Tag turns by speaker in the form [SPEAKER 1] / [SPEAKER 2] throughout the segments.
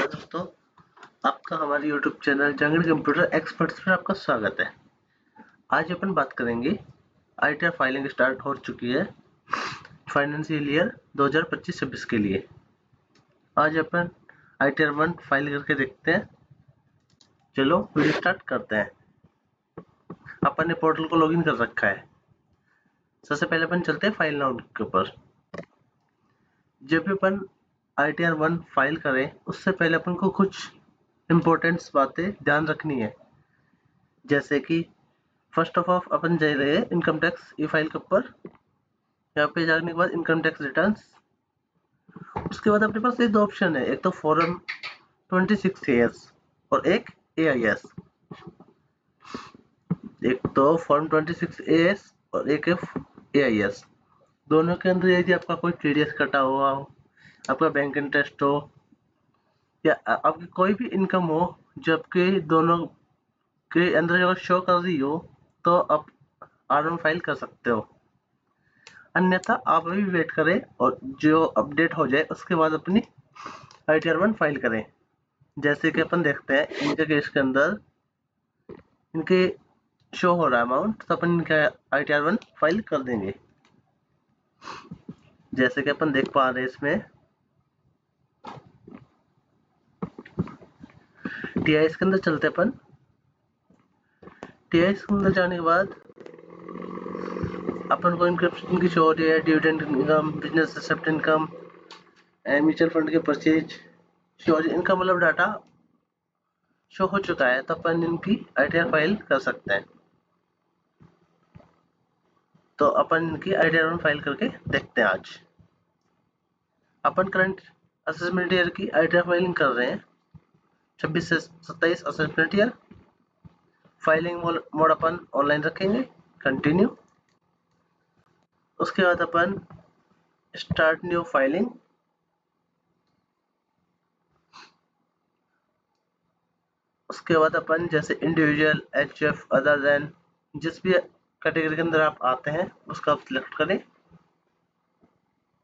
[SPEAKER 1] दोस्तों, आपका हमारे YouTube चैनल जंगल कंप्यूटर एक्सपर्ट्स पर आपका स्वागत है। आज अपन बात करेंगे ITR फाइलिंग स्टार्ट हो चुकी है फाइनेंशियल ईयर 2025-26 के लिए। आज अपन ITR 1 फाइल करके देखते हैं। चलो वीडियो स्टार्ट करते हैं। अपन ने पोर्टल को लॉगिन कर रखा है। सबसे पहले अपन चलते हैं फाइल नाउ के ऊपर। जब भी अपन ITR 1 फाइल करें उससे पहले अपन को कुछ इम्पोर्टेंट्स बातें ध्यान रखनी है, जैसे कि फर्स्ट ऑफ ऑल अपन जा रहे हैं इनकम टैक्स ई फाइल के ऊपर। यहाँ पे जाने के बाद इनकम टैक्स रिटर्न्स, उसके बाद अपने पास ये दो ऑप्शन है, एक तो फॉर्म 26AS और एक AIS। एक तो फॉर्म 26AS और एक है AIS। दोनों के अंदर यदि आपका कोई TDS कटा हुआ हो, आपका बैंक इंटरेस्ट हो या आपकी कोई भी इनकम हो जो आपके दोनों के अंदर अगर शो कर रही हो तो आप R1 फाइल कर सकते हो। अन्यथा आप अभी वेट करें और जो अपडेट हो जाए उसके बाद अपनी ITR 1 फाइल करें। जैसे कि अपन देखते हैं इनके केस के अंदर इनके शो हो रहा है अमाउंट, तो अपन इनका ITR 1 फाइल कर देंगे। जैसे कि अपन देख पा रहे हैं इसमें TIS के अंदर चलते अपन। TIS के अंदर जाने के बाद अपन को इनकी शो हो रही है dividend income, business except income and mutual fund के परचेज शो। इनका मतलब डाटा शो हो चुका है, तो अपन इनकी ITR फाइल कर सकते हैं। तो अपन इनकी ITR 1 फाइल करके देखते हैं। आज अपन करंट असेसमेंट ईयर की ITR फाइलिंग कर रहे हैं 26 से 27 असेसमेंट ईयर। फाइलिंग मोड अपन ऑनलाइन रखेंगे, कंटिन्यू। उसके बाद अपन स्टार्ट न्यू फाइलिंग, उसके बाद अपन जैसे इंडिविजुअल, HF, अदर देन, जिस भी कैटेगरी के अंदर आप आते हैं उसका आप सिलेक्ट करें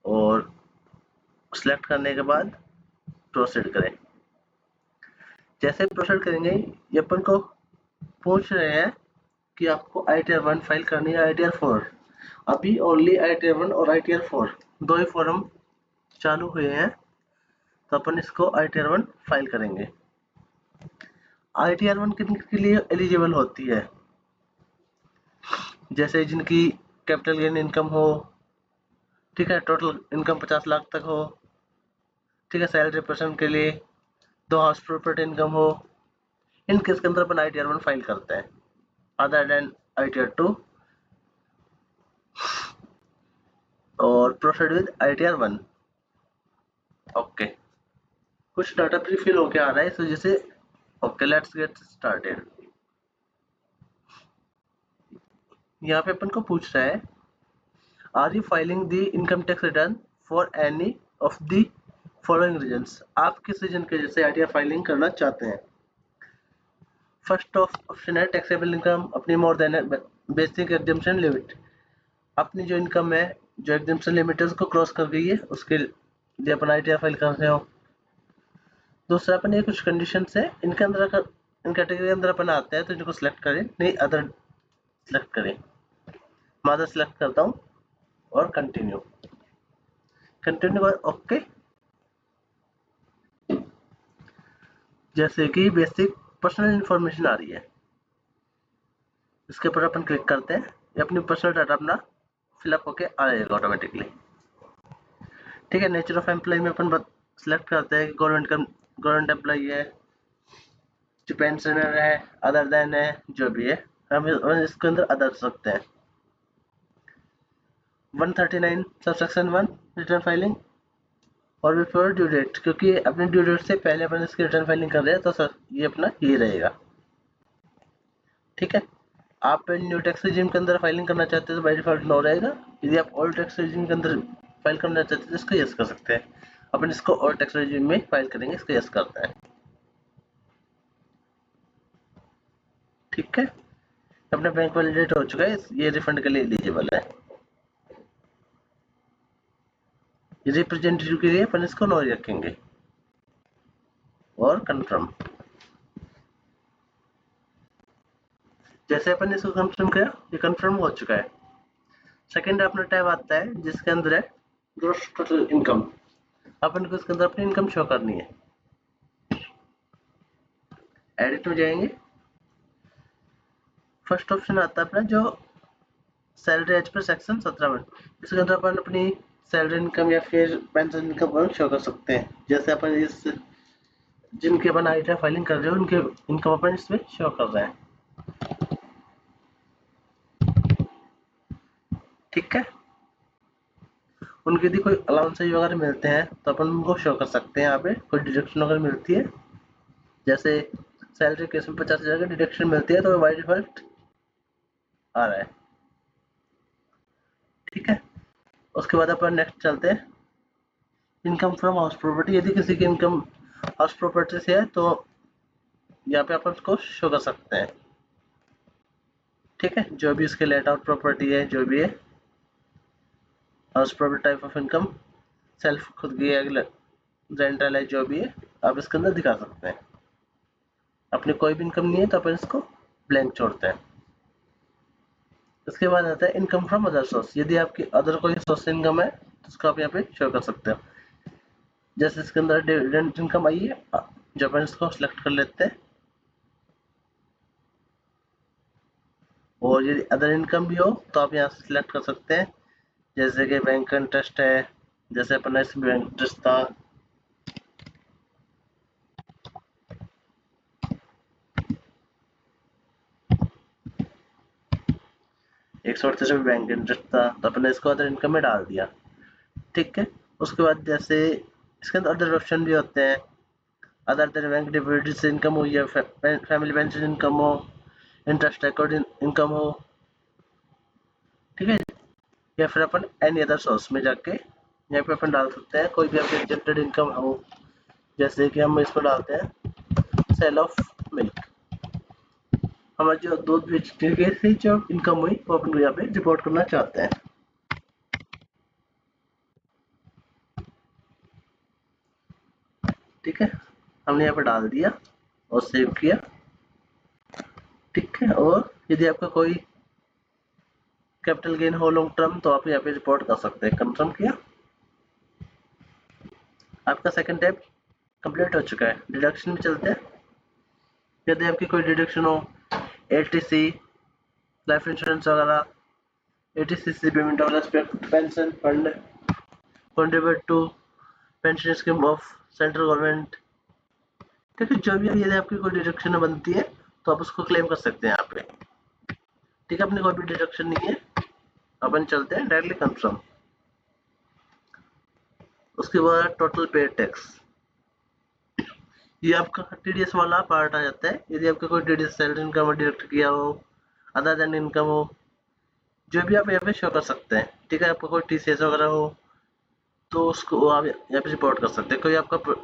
[SPEAKER 1] और सिलेक्ट करने के बाद प्रोसीड करें। जैसे प्रोसीड करेंगे ये अपन को पूछ रहे हैं कि आपको ITR 1 फाइल करनी है ITR 4। अभी ओनली ITR 1 और ITR 4 दो ही फॉर्म चालू हुए हैं, तो अपन इसको ITR 1 फाइल करेंगे। ITR 1 किन के लिए एलिजिबल होती है? जैसे जिनकी कैपिटल गेन इनकम हो, ठीक है, टोटल इनकम 50 लाख तक हो, ठीक है, सैलरी पर्सन के लिए, 2 हाउस प्रॉपर्टी इनकम हो, इन केस के अंदर अपन ITR 1 फाइल करते हैं। अदर देन ITR 2 और प्रोसीड विद ITR 1। ओके, कुछ डाटा प्री फिल होके आ रहा है इस वजह से। Okay, let's get started. यहाँ पे अपन को पूछ रहा है are you filing the income tax return for any of the following reasons. आप किस रीजन के जैसे ITR फाइलिंग करना चाहते हैं? फर्स्ट ऑप्शन है टैक्सेबल इनकम अपनी more than basic exemption limit. अपनी जो इनकम है, जो एग्जम्पशन लिमिट है उसको क्रॉस कर गई है, उसके लिए अपन ITR फाइल कर रहे हो। दूसरा अपन ये कुछ कंडीशन है इनके अंदर, अगर इन कैटेगरी के अंदर अपन आते हैं तो इनको सिलेक्ट करें, नहीं अदर सिलेक्ट करें। मैं अदर सिलेक्ट करता हूँ और कंटिन्यू बाद ओके। जैसे कि बेसिक पर्सनल इंफॉर्मेशन आ रही है, इसके ऊपर अपन क्लिक करते हैं, ये अपनी पर्सनल डाटा अपना फिलअप होके आ जाएगा ऑटोमेटिकली। ठीक है, नेचर ऑफ एम्प्लॉय में अपन सिलेक्ट करते हैं कि गवर्नमेंट एम्प्लॉय है, जो पेंशनर है, अदर देन है, जो भी है हम इसके अंदर अदर सकते हैं। 139 सबसेक्शन 1 रिटर्न फाइलिंग और बिफोर ड्यू डेट, क्योंकि अपने ड्यू डेट से पहले अपन इसकी रिटर्न फाइलिंग कर रहे हैं तो सर ये अपना ये रहेगा। ठीक है, आप न्यू टैक्स रिजीम के अंदर फाइलिंग करना चाहते हैं तो बाय डिफॉल्ट नो रहेगा। यदि आप ओल्ड टैक्स रिजीम के अंदर फाइल करना चाहते हैं तो इसको यस कर सकते हैं। अपन इसको ओल्ड टैक्स रिजीम में फाइल करेंगे, इसको यस करते हैं। ठीक है, अपना बैंक वैलिडेट हो चुका है, ये रिफंड के लिए एलिजिबल है। रिप्रेजेंटेटिव के लिए अपन इसको नो रखेंगे। और कंफर्म। जैसे अपन ने इसको कंफर्म किया, ये कंफर्म हो चुका है। सेकंड अपना टैब आता है जिसके अंदर है ग्रॉस टोटल इनकम। अपन को इसके अंदर अपनी इनकम शो करनी है। एडिट में जाएंगे, फर्स्ट ऑप्शन आता है अपना जो सैलरी एज पर सेक्शन 17 में। इसके अंदर अपन अपनी सैलरी इनकम या फिर पेंशन इनकम शो कर सकते हैं। जैसे अपन इस जिनके अपन आईटीआर फाइलिंग कर रहे हो उनके इनकम अपन इसमें शो कर रहे हैं। ठीक है, उनके यदि कोई अलाउंस वगैरह मिलते हैं तो अपन उनको शो कर सकते हैं। यहाँ पे कोई डिडक्शन अगर मिलती है, जैसे सैलरी केस में 50,000 की डिडक्शन मिलती है तो बाई डिफॉल्ट आ रहा है। ठीक है, उसके बाद अपन नेक्स्ट चलते हैं इनकम फ्रॉम हाउस प्रॉपर्टी। यदि किसी की इनकम हाउस प्रॉपर्टी से है तो यहाँ पे अपन उसको शो कर सकते हैं। ठीक है, जो भी उसके लेट आउट प्रॉपर्टी है, जो भी है house property type of income, self खुद की रेंटल है, जो भी है आप इसके अंदर दिखा सकते हैं। अपनी कोई भी इनकम नहीं है तो अपन इसको ब्लैंक छोड़ते हैं। इसके बाद आता है इनकम फ्रॉम अदर सोर्स। यदि आपकी अदर कोई सोर्स इनकम है तो उसको आप यहाँ पे शो कर सकते हो। जैसे इसके अंदर डिविडेंड इनकम आई है, जो अपन इसको सिलेक्ट कर लेते हैं। और यदि अदर इनकम भी हो तो आप यहाँ से सिलेक्ट कर सकते हैं, जैसे कि बैंक का इंटरेस्ट है, जैसे अपना इसमें बैंक इंटरेस्ट था। ₹138 बैंक इंटरेस्ट था तो अपने इसको अदर इनकम में डाल दिया। ठीक है, उसके बाद जैसे इसके अंदर अदर ऑप्शन भी होते हैं, अदर देन बैंक डिविडेंड से इनकम हो या फैमिली पेंशन इनकम हो, इंटरेस्ट अकॉर्डिंग इनकम हो। ठीक है, या फिर अपन एनी अदर सोर्स में जाके यहाँ पे अपन डाल सकते हैं कोई भी आपके जनरेटेड इनकम हो। जैसे कि हम इसमें डालते हैं सेल ऑफ मिल्क, हमारे जो दूध बेचने के से जो इनकम हुई वो अपन यहाँ पे रिपोर्ट करना चाहते हैं। ठीक है, हमने यहाँ पे डाल दिया और सेव किया। ठीक है, और यदि आपका कोई कैपिटल गेन हो लॉन्ग टर्म तो आप यहाँ पे रिपोर्ट कर सकते हैं। कंफर्म किया, आपका सेकंड टैब कंप्लीट हो चुका है। डिडक्शन में चलते हैं। यदि आपकी कोई डिडक्शन हो, एलटीसी, लाइफ इंश्योरेंस वगैरह, एटीसीसी पेमेंट वगैरह, pension fund, contribute to pension scheme of central government. ठीक है, जो भी है, यदि आपकी कोई डिडक्शन बनती है तो आप उसको क्लेम कर सकते हैं यहाँ पे। ठीक है, अपनी कोई भी डिडक्शन नहीं है, अपन चलते हैं डायरेक्टली कंफर्म। उसके बाद टोटल पेड टैक्स, ये आपका टीडीएस वाला पार्ट आ जाता है। यदि आपका कोई टीडीएस सैलरी इनकम डिडक्ट किया हो, अदर देन इनकम हो, जो भी आप यहाँ पे शो कर सकते हैं। ठीक है, आपका कोई टीसीएस वगैरह हो तो उसको आप यहाँ पे रिपोर्ट कर सकते हैं। कोई आपका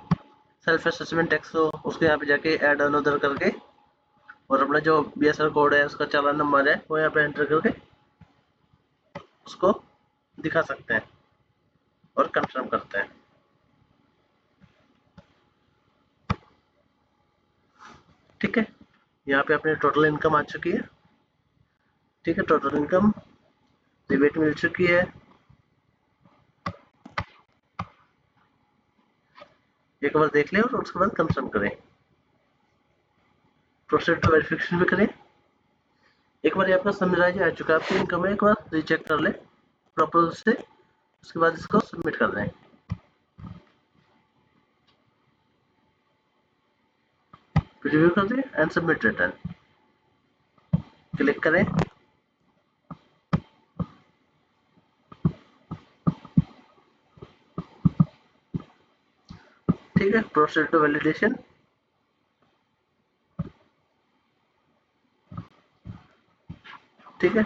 [SPEAKER 1] सेल्फ असेसमेंट टैक्स हो, उसको यहाँ पे जाके ऐड ऑन उधर करके और अपना जो बीएसआर कोड है, उसका चालान नंबर है, वो यहाँ पे एंटर करके उसको दिखा सकते हैं और कंफर्म करते हैं। ठीक है, यहाँ पे अपनी टोटल इनकम आ चुकी है। ठीक है, टोटल इनकम रिबेट मिल चुकी है। एक बार देख लें और उसके बाद कंफर्म करें। प्रोसीड टू वेरिफिकेशन भी करें। एक बार आपका समराइज आ चुका है, आपकी इनकम है, एक बार रीचेक कर लें प्रॉपर से, उसके बाद इसको सबमिट कर दें। रिव्यू कर दें एंड सबमिट रिटर्न क्लिक करें। ठीक है, प्रोसीड टू वैलिडेशन। ठीक है,